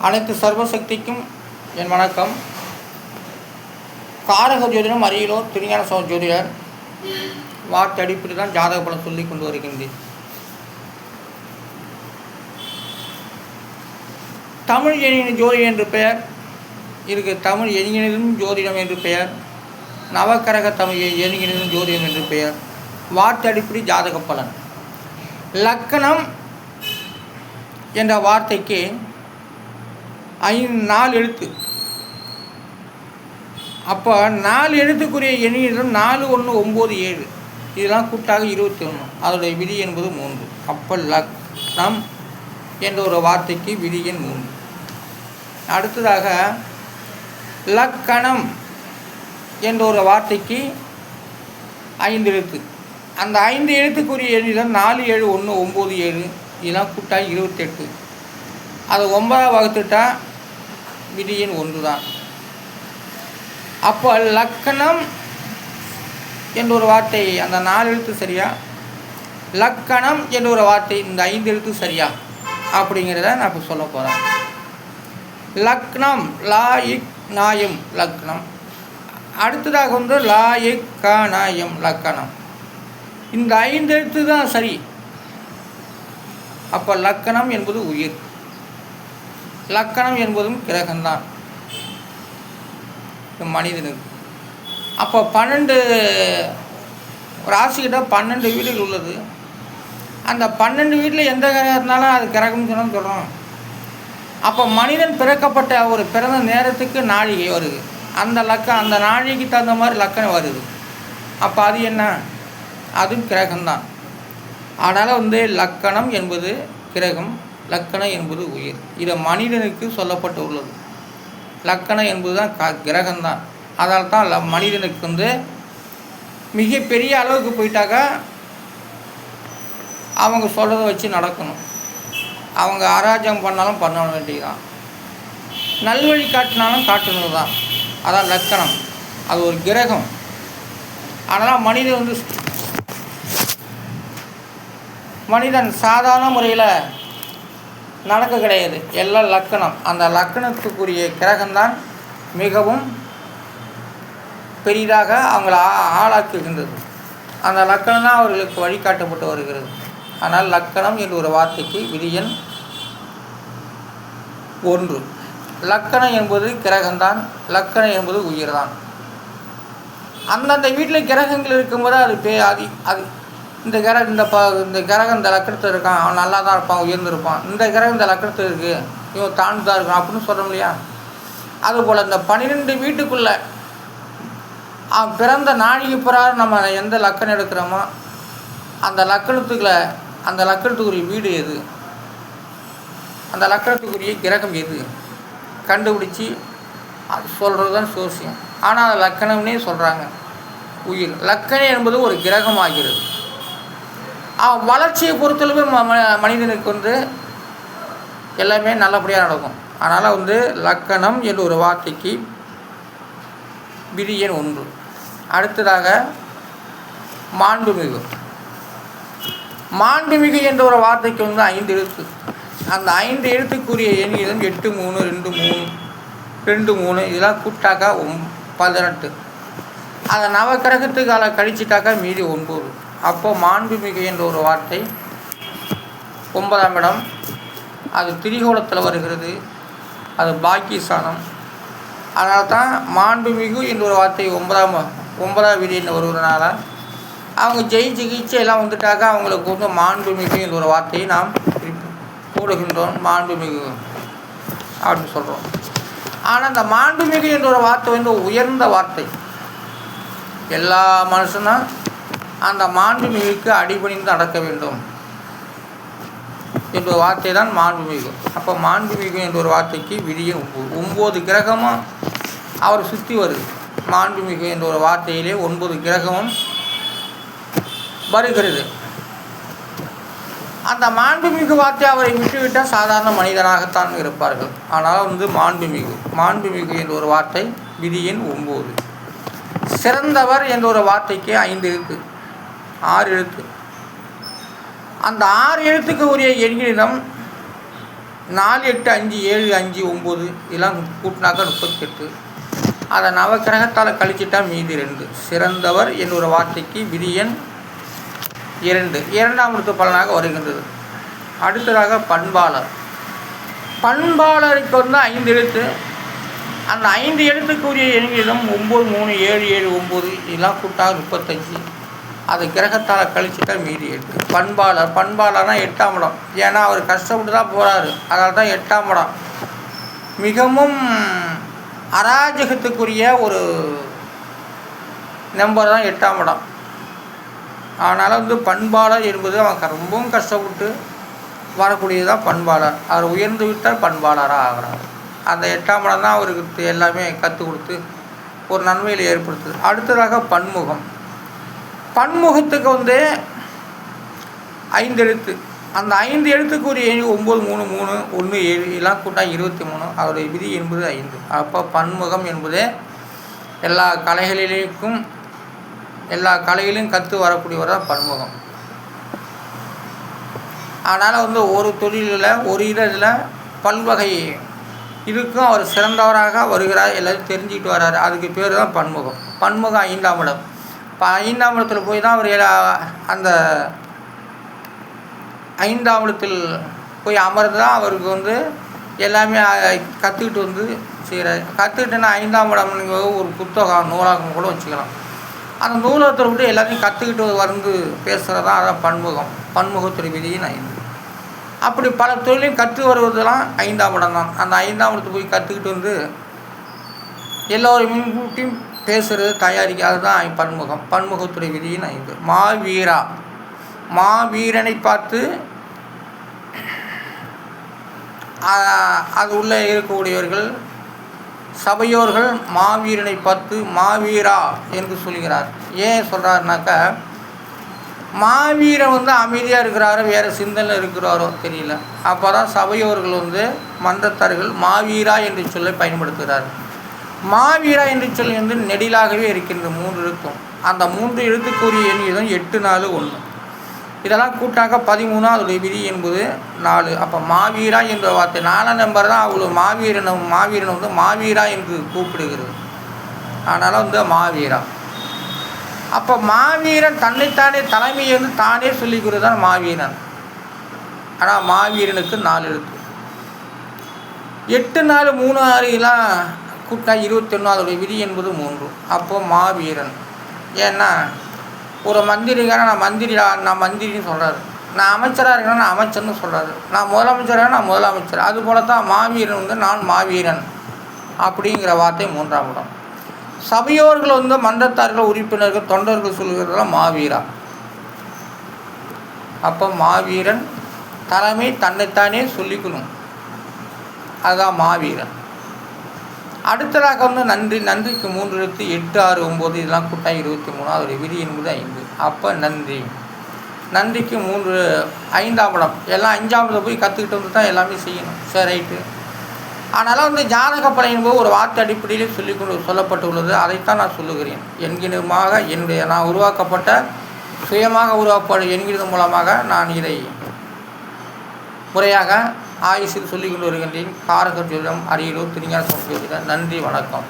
அனைத்து சர்வசக்திக்கும் என் வணக்கம். காரக ஜோதிடம் அரியலூர் திருஞான ஜோதிடர் வார்த்தை அடிப்படையில் தான் ஜாதக பலன் சொல்லி கொண்டு வருகின்றேன். தமிழ் எண்ணின் ஜோதிடம் என்று பெயர் இருக்கு. தமிழ் எண்ணினும் ஜோதிடம் என்று பெயர். நவக்கரக தமிழ் எண்ணினும் ஜோதிடம் என்று பெயர். வார்த்தை அடிப்படை ஜாதக பலன். லக்கணம் என்ற வார்த்தைக்கு 4 எழுத்து. அப்போ 4 எழுத்துக்குரிய எண்ணிடம் 4, 1, 9, 7 இதெல்லாம் கூட்டாக 21. அதோடைய விதி என்பது 3. அப்போ லக்னம் என்ற ஒரு வார்த்தைக்கு விதி எண் 3. அடுத்ததாக லக்கணம் என்ற ஒரு வார்த்தைக்கு 5 எழுத்து. அந்த 5 எழுத்துக்குரிய எண்ணிடம் 4, 7, 1, 9, 7 இதெல்லாம் கூட்டாக 28. அது 9 வகுத்துட்டா விதி எண் 1 தான். அப்போ லக்கணம் என்ற ஒரு வார்த்தை அந்த 4 எழுத்து சரியா, லக்கணம் என்ற ஒரு வார்த்தை இந்த 5 எழுத்து சரியா அப்படிங்கிறத நான் இப்போ சொல்ல போகிறேன். லக்னம் லா இக் நாயம் லக்னம். அடுத்ததாக வந்து லா இக் க நாயம் லக்கணம். இந்த 5 எழுத்து தான் சரி. அப்போ லக்கணம் என்பது உயிர். லக்கணம் என்பதும் கிரகம்தான் மனிதனுக்கு. அப்போ 12 ராசிக்கிட்ட 12 வீடுகள் உள்ளது. அந்த 12 வீட்டில் எந்த கிரகம் இருந்தாலும் அது கிரகம்னு சொல்கிறோம். அப்போ மனிதன் பிறக்கப்பட்ட ஒரு பிறந்த நேரத்துக்கு நாழிகை வருது. அந்த நாழிகைக்கு தகுந்த மாதிரி லக்கணம் வருது. அப்போ அது என்ன? அதுவும் கிரகம்தான். அதனால் வந்து லக்கணம் என்பது கிரகம், லக்கணம் என்பது உயிர். இதை மனிதனுக்கு சொல்லப்பட்டு உள்ளது. லக்கணம் என்பது தான் கிரகம்தான். அதனால் தான் மனிதனுக்கு வந்து மிகப்பெரிய அளவுக்கு போயிட்டாக்கா அவங்க சொல்கிறத வச்சு நடக்கணும். அவங்க அராஜகம் பண்ணாலும் பண்ண வேண்டியதுதான். நல்வழி காட்டினாலும் காட்டுனது தான். அதான் லக்கணம். அது ஒரு கிரகம். அதனால் மனிதன் சாதாரண முறையில் நடக்க கிடையாது. எல்லாம் லக்கணம். அந்த லக்கணத்துக்குரிய கிரகம்தான் மிகவும் பெரிதாக அவங்கள ஆளாக்குகின்றது. அந்த லக்கணம் தான் அவர்களுக்கு வழிகாட்டப்பட்டு வருகிறது. ஆனால் லக்கணம் என்ற ஒரு வார்த்தைக்கு விதி எண் 1. லக்கணம் என்பது கிரகம்தான், லக்கணம் என்பது உயிர் தான். அந்தந்த வீட்டில் கிரகங்கள் இருக்கும்போது அது இந்த கிரகம் இந்த லக்கணத்தில் இருக்கான், அவன் நல்லா தான் இருப்பான், உயர்ந்திருப்பான். இந்த கிரகம் இந்த லக்கணத்தில் இருக்குது, இவன் தாழ்ந்து தான் இருக்கான் அப்படின்னு சொல்கிறோம் இல்லையா? அதுபோல் இந்த 12 வீட்டுக்குள்ளே அவன் பிறந்த நாழிகை பிறகு நம்ம எந்த லக்கணம் எடுக்கிறோமோ அந்த லக்கணத்துக்குரிய வீடு எது, அந்த லக்கணத்துக்குரிய கிரகம் எது கண்டுபிடிச்சி அது சொல்கிறது தான் சோசியம். ஆனால் அது லக்கணம்னே சொல்கிறாங்க. உயிர் லக்கணம் என்பது ஒரு கிரகம் ஆகிறது. வளர்ச்சியை பொறுத்தளவு மனிதனுக்கு வந்து எல்லாமே நல்லபடியாக நடக்கும். அதனால் வந்து லக்கணம் என்ற ஒரு வார்த்தைக்கு விதி எண் 1. அடுத்ததாக மாண்புமிகு. மாண்புமிகு என்ற ஒரு வார்த்தைக்கு வந்து 5 எழுத்து. அந்த 5 எழுத்துக்குரிய எண்ணிலும் 8, 3, 2, 3 இதெல்லாம் கூட்டாக்கா 18. அதை நவக்கிரகத்துக்கு கழிச்சிட்டாக்கா மீதி 9. அப்போ மாண்புமிகு என்ற ஒரு வார்த்தை 9ஆம் இடம். அது திரிகோணத்தில் வருகிறது. அது பாக்கியஸ்தானம். அதனால தான் மாண்புமிகு என்ற ஒரு வார்த்தை 9ஆம் விதி என்று வருவதனால அவங்க ஜெயிச்சு எல்லாம் வந்துட்டாக்கா அவங்களுக்கு வந்து மாண்புமிகு என்ற ஒரு வார்த்தையை நாம் போடுகின்றோம். மாண்புமிகு அப்படின்னு சொல்கிறோம். ஆனால் அந்த மாண்புமிகு என்ற ஒரு வார்த்தை வந்து உயர்ந்த வார்த்தை. எல்லா மனுஷனும் அந்த மாண்புமிகுக்கு அடிபணிந்து நடக்க வேண்டும் என்ற வார்த்தை தான் மாண்புமிகு. அப்போ மாண்புமிகு என்ற ஒரு வார்த்தைக்கு விதியின் 9 கிரகமும் அவர் சுற்றி வருது. மாண்புமிகு என்ற ஒரு வார்த்தையிலே 9 கிரகமும் வருகிறது. அந்த மாண்புமிகு வார்த்தை அவரை விட்டுவிட்டால் சாதாரண மனிதனாகத்தான் இருப்பார்கள். ஆனால் வந்து மாண்புமிகு என்ற ஒரு வார்த்தை விதியின் 9. சிறந்தவர் என்ற ஒரு வார்த்தைக்கு 5 எழுத்து, 6 எழுத்து. அந்த 6 எழுத்துக்கு உரிய எண்களிடம் 4 8 5 7 5 9 இதெல்லாம் கூட்டினாக்கா 38. அதை நவக்கிரகத்தால் கழிச்சிட்டா மீதி 2. சிறந்தவர் என்னொரு வார்த்தைக்கு விதியன் 2 இரண்டாம் எழுத்து பலனாக வருகின்றது. அடுத்ததாக பண்பாளர். பண்பாளருக்கு 5 எழுத்து. அந்த 5 எழுத்துக்குரிய எண்ணிலும் 9 3 7 7 9 இதெல்லாம் கூட்டாக 35. அது கிரகத்தால் கழிச்சிட்டா மீதி 8. பண்பாளர்னா 8ஆம் இடம். ஏன்னா அவர் கஷ்டப்பட்டு தான் போகிறாரு, அதனால தான் 8ஆம் இடம். மிகவும் அராஜகத்துக்குரிய ஒரு நம்பர் தான் 8ஆம் இடம். அதனால் பண்பாளர் என்பது அவன் ரொம்பவும் கஷ்டப்பட்டு வரக்கூடியதான் பண்பாளர். அவர் உயர்ந்து விட்டால் பண்பாளராக ஆகிறார். அந்த 8ஆம் இடம் தான் அவருக்கு எல்லாமே கற்றுக் கொடுத்து ஒரு நன்மையில் ஏற்படுத்துது. அடுத்ததாக பன்முகம். பன்முகத்துக்கு 5 எழுத்து. அந்த 5 எழுத்துக்குரிய 9 3 3 1 7 இதெல்லாம் கூட்டா 23. அவருடைய விதி என்பது 5. அப்போ பன்முகம் என்பது எல்லா கலைகளிலும் கற்று வரக்கூடியவர் தான் பன்முகம். அதனால் ஒரு தொழிலில் ஒரு இதில் பல்வகை இதுக்கும் அவர் சிறந்தவராக வருகிறார், எல்லாரும் தெரிஞ்சுக்கிட்டு வர்றாரு. அதுக்கு பேர் தான் பன்முகம். பன்முகம் 5ஆம் இடம். இப்போ 5ஆம் இடத்துல போய் தான் அவர் அந்த 5ஆம் இடத்தில் போய் அமர்ந்து தான் அவருக்கு எல்லாமே கற்றுக்கிட்டு செய்கிறார். கற்றுக்கிட்டேன்னா 5ஆம் இடம் ஒரு புத்தகம் நூலகம் கூட வச்சுக்கலாம். அந்த நூலகத்தில் விட்டு எல்லாத்தையும் கற்றுக்கிட்டு பேசுகிறது தான் அதான் பன்முகம். பன்முகத்துடைய விதியின் 5. அப்படி பல தொழிலையும் கற்று வருவதெல்லாம் 5ஆம் இடம் தான். அந்த 5ஆம் இடத்துக்கு போய் கற்றுக்கிட்டு எல்லோரும் முன்கூட்டியும் பேசுகிறது தயாரிக்காது தான் பன்முகம். பன்முகத்துடைய விதியின் 5. மாவீரா. மாவீரனை பார்த்து அது உள்ளே இருக்கக்கூடியவர்கள் சபையோர்கள் மாவீரனை பார்த்து மாவீரா என்று சொல்கிறார். ஏன் சொல்கிறாருனாக்கா, மாவீரன் அமைதியாக இருக்கிறாரோ வேறு சிந்தனை இருக்கிறாரோ தெரியல. அப்போ தான் சபையோர்கள் மன்றத்தார்கள் மாவீரா என்று சொல்ல பயன்படுத்துகிறார். மாவீரா என்று சொல்லி நெடிலாகவே இருக்கின்ற 3 எழுத்தும். அந்த 3 எழுத்துக்குரிய எண் 8 4 1 இதெல்லாம் கூட்டாக 13. அதோடைய விதி என்பது 4. அப்போ மாவீரா என்ற வார்த்தை 4 நம்பர் தான் அவ்வளோ மாவீரன் மாவீரா என்று கூப்பிடுகிறது. அதனால் மாவீரா. அப்போ மாவீரன் தன்னைத்தானே தலைமையை தானே சொல்லிக்கிறது தான் மாவீரன். ஆனால் மாவீரனுக்கு 4 எழுத்து. 8 4 3 6 இதெல்லாம் கூட்டா 21. அதோடைய விதி என்பது 3. அப்போது மாவீரன். ஏன்னா ஒரு மந்திரிக்கான நான் மந்திரின்னு சொல்கிறாரு, நான் அமைச்சராக இருக்கேன்னா நான் அமைச்சர்னு சொல்கிறாரு, நான் முதலமைச்சராக நான் முதலமைச்சர். அதுபோல தான் மாவீரன் நான் மாவீரன் அப்படிங்கிற வார்த்தை 3ஆம் இடம். சபையோர்கள் மன்றத்தார்கள் உறுப்பினர்கள் தொண்டர்கள் சொல்கிறதெல்லாம் மாவீரா. அப்போ மாவீரன் தலைமை தன்னைத்தானே சொல்லிக்கணும், அதுதான் மாவீரன். அடுத்ததாக நன்றி. நன்றிக்கு 3 எழுத்து. 8 6 9 இதெல்லாம் கூட்டா 23. அதோடைய விதி என்பது 5. அப்போ நன்றிக்கு 5ஆம் இடம். எல்லாம் 5ஆம் இடத்துல போய் கற்றுக்கிட்டு தான் எல்லாமே செய்யணும். சரி, ரைட்டு. அதனால் ஜாதக பலன் என்பது ஒரு வார்த்தை அடிப்படையில் சொல்லப்பட்டுள்ளது. அதைத்தான் நான் சொல்லுகிறேன். என்கிதமாக நான் உருவாக்கப்பட்ட சுயமாக உருவாக்கப்பட்ட என்கிறது மூலமாக நான் இதை முறையாக ஆயுசில் சொல்லிக் கொண்டு வருகின்றேன். காரகர் ஜோதிடம், அரியலூர், திருஞான சமுத்திரம். நன்றி, வணக்கம்.